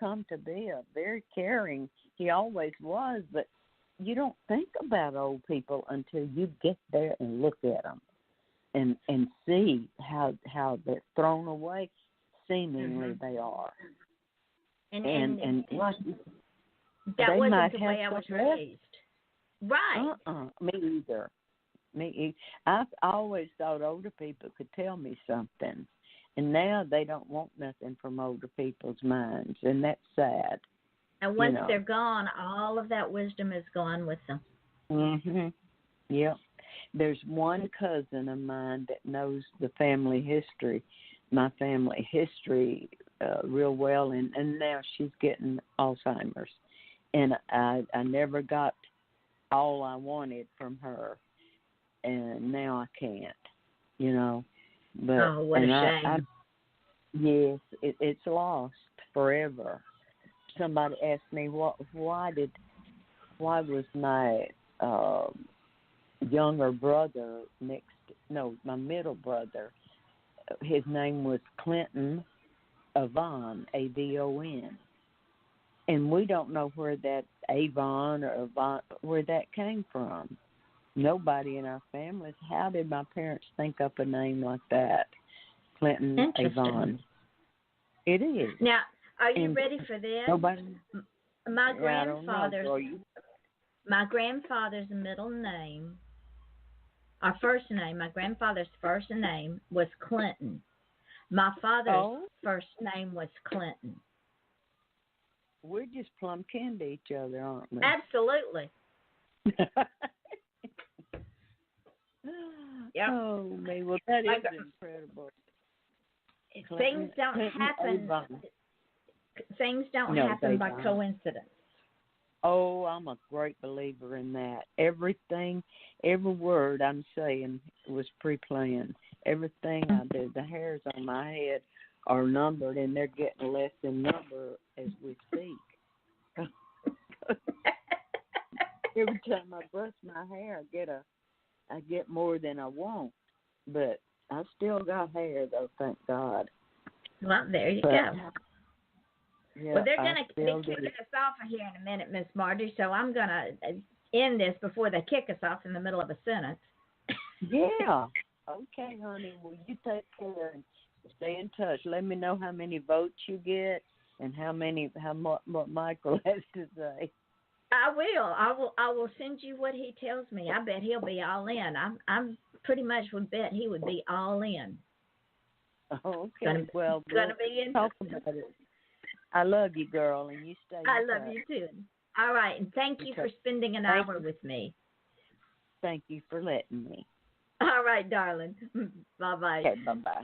come to be a very caring. He always was, but you don't think about old people until you get there and look at them and see how they're thrown away. Seemingly they are. And like, that wasn't the way I was raised. Right. Me either. I've always thought older people could tell me something. And now they don't want nothing from older people's minds, and that's sad. And once they're gone, all of that wisdom is gone with them. Mhm. Yep. There's one cousin of mine that knows the family history, my family history, real well, and now she's getting Alzheimer's, and I never got all I wanted from her, and now I can't, But, what a shame. Yes, it's lost forever. Somebody asked me why was my younger brother my middle brother, his name was Clinton Avon, Avon, and we don't know where that Avon or Avon, where that came from. Nobody in our families. How did my parents think up a name like that? Clinton Avon. It is. Now, are you ready for this? Nobody. My grandfather's middle name, our first name, my grandfather's first name was Clinton. My father's first name was Clinton. We're just plum candy each other, aren't we? Absolutely. Yep. Oh, man. Well, that is incredible. Things don't happen. Things don't happen by coincidence. Oh, I'm a great believer in that. Everything, every word I'm saying was pre-planned. Everything I do, the hairs on my head are numbered, and they're getting less in number as we speak. Every time I brush my hair, I get more than I want, but I still got hair though, thank God. Well, there you go. Yeah, well, they're going to be kicking us off here in a minute, Miss Margie, so I'm going to end this before they kick us off in the middle of a sentence. Yeah. Okay, honey. Well, you take care and stay in touch. Let me know how many votes you get and what Michael has to say. I will. I will send you what he tells me. I bet he'll be all in. I'm pretty much would bet he would be all in. Okay. We'll be talk about it. I love you, girl, and you stay. I love you too. All right, and thank you for spending an hour with me. Thank you for letting me. All right, darling. Bye-bye. Okay, bye-bye.